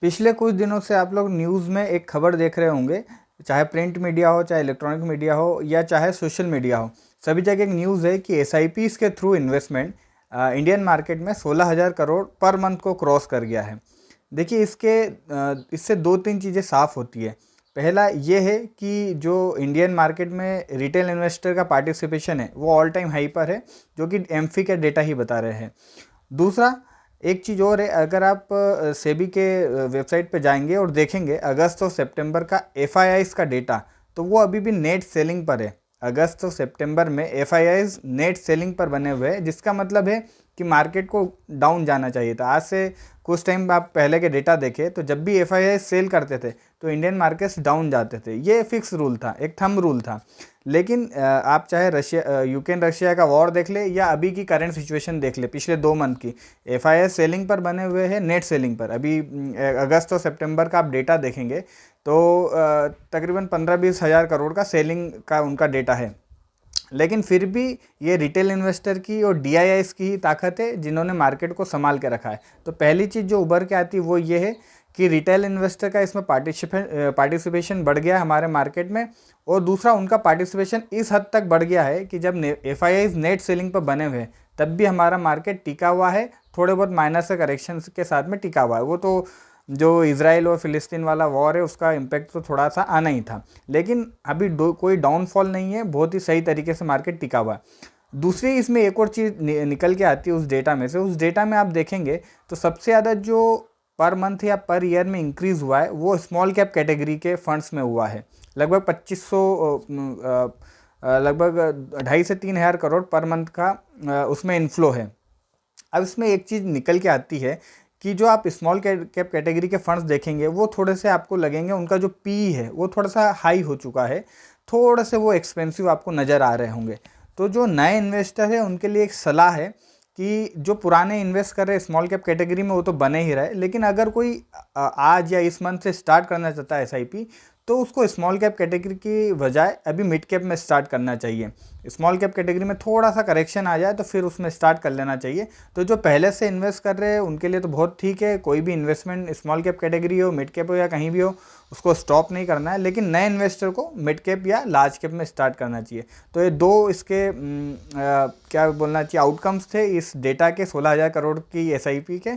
पिछले कुछ दिनों से आप लोग न्यूज़ में एक खबर देख रहे होंगे, चाहे प्रिंट मीडिया हो, चाहे इलेक्ट्रॉनिक मीडिया हो या चाहे सोशल मीडिया हो, सभी जगह एक न्यूज़ है कि एसआईपीज़ के थ्रू इन्वेस्टमेंट इंडियन मार्केट में 16,000 करोड़ पर मंथ को क्रॉस कर गया है। देखिए इससे दो तीन चीज़ें साफ़ होती है। पहला ये है कि जो इंडियन मार्केट में रिटेल इन्वेस्टर का पार्टिसिपेशन है वो ऑल टाइम हाई पर है, जो कि एमफी का डेटा ही बता रहे हैं। दूसरा, एक चीज़ और है, अगर आप सेबी के वेबसाइट पे जाएंगे और देखेंगे अगस्त और सितंबर का एफआईआईज़ का डेटा, तो वो अभी भी नेट सेलिंग पर है। अगस्त और सितंबर में एफआईआईज़ नेट सेलिंग पर बने हुए हैं, जिसका मतलब है कि मार्केट को डाउन जाना चाहिए था। आज से कुछ टाइम आप पहले के डेटा देखें तो जब भी एफआईआई सेल करते थे तो इंडियन मार्केट्स डाउन जाते थे। ये फिक्स रूल था, एक थंब रूल था। लेकिन आप चाहे यूक्रेन रशिया का वॉर देख ले या अभी की करंट सिचुएशन देख ले, पिछले 2 मंथ की एफआईआई सेलिंग पर बने हुए हैं, नेट सेलिंग पर। अभी अगस्त और सितंबर का आप डेटा देखेंगे तो तकरीबन 15-20 हज़ार करोड़ का सेलिंग का उनका डेटा है। लेकिन फिर भी ये रिटेल इन्वेस्टर की और डीआईआईस की ही ताकत है जिन्होंने मार्केट को संभाल के रखा है। तो पहली चीज़ जो उभर के आती है वो ये है कि रिटेल इन्वेस्टर का इसमें पार्टिसिपेशन बढ़ गया है हमारे मार्केट में। और दूसरा, उनका पार्टिसिपेशन इस हद तक बढ़ गया है कि जब एफआईआईज नेट सेलिंग पर बने हुए हैं तब भी हमारा मार्केट टिका हुआ है, थोड़े बहुत माइनस करेक्शन के साथ में टिका हुआ है। वो तो जो इजराइल और फिलिस्तीन वाला वॉर है उसका इम्पैक्ट तो थोड़ा सा आना ही था, लेकिन अभी कोई डाउनफॉल नहीं है, बहुत ही सही तरीके से मार्केट टिका हुआ है। दूसरी इसमें एक और चीज़ निकल के आती है उस डेटा में से। उस डेटा में आप देखेंगे तो सबसे ज़्यादा जो पर मंथ या पर ईयर में इंक्रीज़ हुआ है वो स्मॉल कैप कैटेगरी के फंड्स में हुआ है। लगभग 2500 लगभग 2.5 से 3 हज़ार करोड़ पर मंथ का उसमें इन्फ्लो है। अब इसमें एक चीज़ निकल के आती है कि जो आप स्मॉल कैप कैटेगरी के फंड्स देखेंगे वो थोड़े से आपको लगेंगे उनका जो पी है वो थोड़ा सा हाई हो चुका है, थोड़े से वो एक्सपेंसिव आपको नज़र आ रहे होंगे। तो जो नए इन्वेस्टर है उनके लिए एक सलाह है कि जो पुराने इन्वेस्ट कर रहे हैं स्मॉल कैप कैटेगरी में वो तो बने ही रहे, लेकिन अगर कोई आज या इस मंथ से स्टार्ट करना चाहता है एसआईपी तो उसको स्मॉल कैप कैटेगरी की बजाय अभी मिड कैप में स्टार्ट करना चाहिए। स्मॉल कैप कैटेगरी में थोड़ा सा करेक्शन आ जाए तो फिर उसमें स्टार्ट कर लेना चाहिए। तो जो पहले से इन्वेस्ट कर रहे हैं उनके लिए तो बहुत ठीक है, कोई भी इन्वेस्टमेंट स्मॉल कैप कैटेगरी हो, मिड कैप हो या कहीं भी हो, उसको स्टॉप नहीं करना है। लेकिन नए इन्वेस्टर को मिड कैप या लार्ज कैप में स्टार्ट करना चाहिए। तो ये दो इसके क्या बोलना चाहिए आउटकम्स थे इस डेटा के 16,000 करोड़ की एसआईपी के,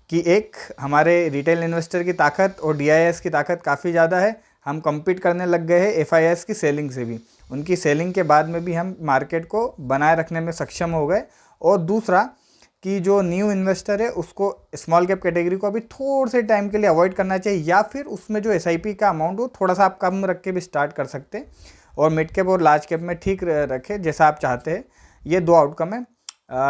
कि एक हमारे रिटेल इन्वेस्टर की ताकत और डीआईएस की ताकत काफ़ी ज़्यादा है। हम कम्पीट करने लग गए हैं एफआईआईएस की सेलिंग से भी, उनकी सेलिंग के बाद में भी हम मार्केट को बनाए रखने में सक्षम हो गए। और दूसरा कि जो न्यू इन्वेस्टर है उसको स्मॉल कैप कैटेगरी को अभी थोड़े से टाइम के लिए अवॉइड करना चाहिए, या फिर उसमें जो एसआईपी का अमाउंट हो थोड़ा सा आप कम रख के भी स्टार्ट कर सकते हैं, और मिड कैप और लार्ज कैप में ठीक रखें जैसा आप चाहते हैं। ये दो आउटकम है।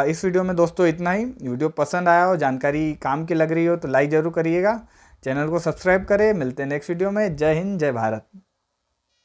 इस वीडियो में दोस्तों इतना ही। वीडियो पसंद आया हो, जानकारी काम की लग रही हो तो लाइक ज़रूर करिएगा, चैनल को सब्सक्राइब करें। मिलते हैं नेक्स्ट वीडियो में। जय हिंद, जय भारत।